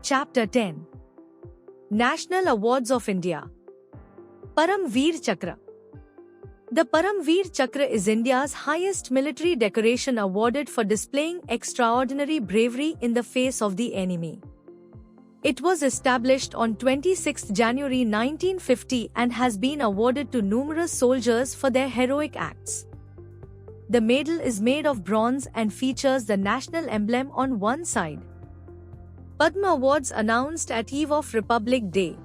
Chapter 10 National Awards of India. Param Veer Chakra. The Param Veer Chakra is India's highest military decoration awarded for displaying extraordinary bravery in the face of the enemy. It was established on 26 January 1950 and has been awarded to numerous soldiers for their heroic acts. The medal is made of bronze and features the national emblem on one side. Padma Awards announced at eve of Republic Day.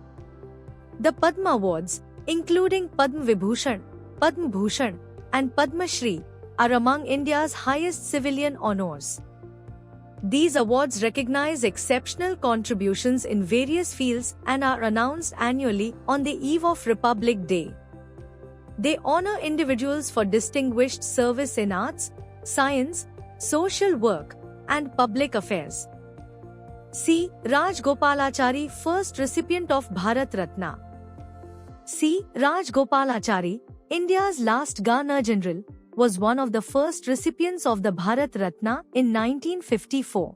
The Padma Awards, including Padma Vibhushan, Padma Bhushan, and Padma Shri, are among India's highest civilian honors. These awards recognize exceptional contributions in various fields and are announced annually on the eve of Republic Day. They honor individuals for distinguished service in arts, science, social work, and public affairs. C. Rajgopalachari, first recipient of Bharat Ratna. C. Rajgopalachari, India's last Governor-General, was one of the first recipients of the Bharat Ratna in 1954.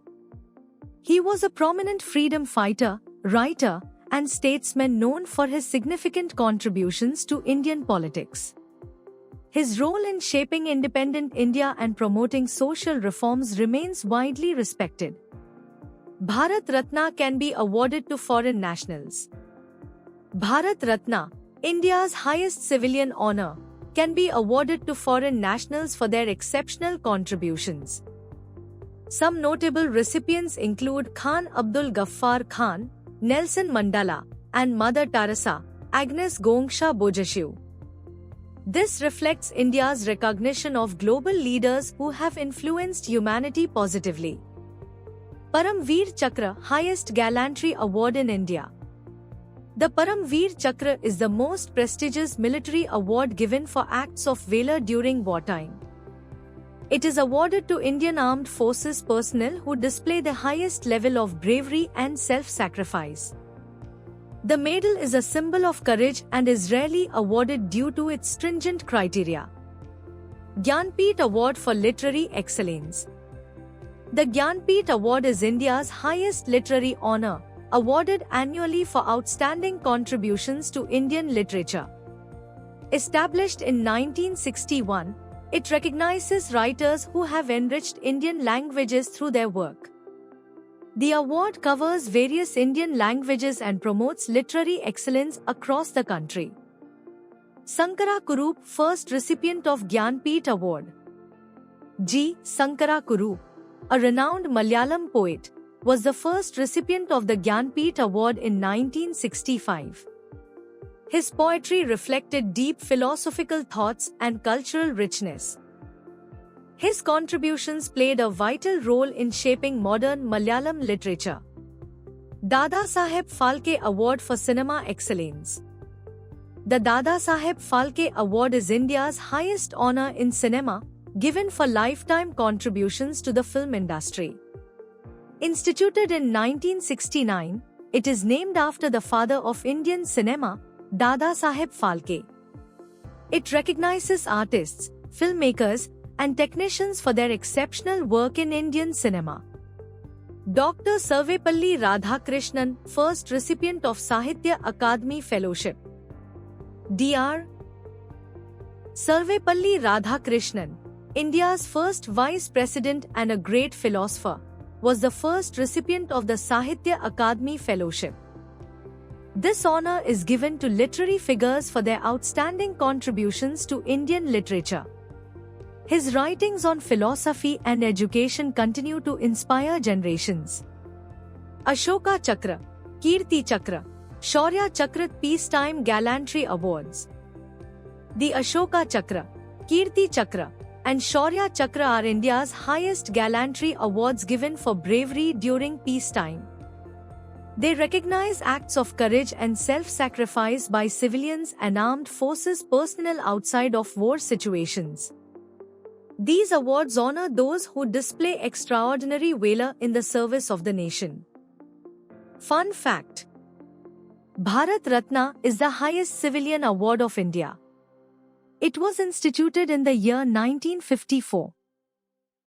He was a prominent freedom fighter, writer, and statesman known for his significant contributions to Indian politics. His role in shaping independent India and promoting social reforms remains widely respected. Bharat Ratna can be awarded to foreign nationals. Bharat Ratna, India's highest civilian honor, can be awarded to foreign nationals for their exceptional contributions. Some notable recipients include Khan Abdul Ghaffar Khan, Nelson Mandela, and Mother Teresa, Agnes Gongsha Bojashu. This reflects India's recognition of global leaders who have influenced humanity positively. Param Veer Chakra, highest gallantry award in India. The Param Veer Chakra is the most prestigious military award given for acts of valor during wartime. It is awarded to Indian Armed Forces personnel who display the highest level of bravery and self-sacrifice. The medal is a symbol of courage and is rarely awarded due to its stringent criteria. Gyanpith Award for Literary Excellence. The Gyanpith Award is India's highest literary honor, awarded annually for outstanding contributions to Indian literature. Established in 1961, it recognizes writers who have enriched Indian languages through their work. The award covers various Indian languages and promotes literary excellence across the country. Sankara Kurup, first recipient of Gyanpith Award. G. Sankara Kurup, a renowned Malayalam poet, was the first recipient of the Gyanpith Award in 1965. His poetry reflected deep philosophical thoughts and cultural richness. His contributions played a vital role in shaping modern Malayalam literature. Dadasaheb Phalke Award for Cinema Excellence. The Dadasaheb Phalke Award is India's highest honor in cinema, given for lifetime contributions to the film industry. Instituted in 1969, it is named after the father of Indian cinema, Dadasaheb Phalke. It recognizes artists, filmmakers, and technicians for their exceptional work in Indian cinema. Dr. Sarvepalli Radhakrishnan, first recipient of Sahitya Akademi Fellowship. Dr. Sarvepalli Radhakrishnan, India's first Vice President and a great philosopher, was the first recipient of the Sahitya Akademi Fellowship. This honor is given to literary figures for their outstanding contributions to Indian literature. His writings on philosophy and education continue to inspire generations. Ashoka Chakra, Kirti Chakra, Shaurya Chakra Peacetime Gallantry Awards. The Ashoka Chakra, Kirti Chakra, and Shaurya Chakra are India's highest gallantry awards given for bravery during peacetime. They recognize acts of courage and self-sacrifice by civilians and armed forces personnel outside of war situations. These awards honor those who display extraordinary valor in the service of the nation. Fun fact: Bharat Ratna is the highest civilian award of India. It was instituted in the year 1954.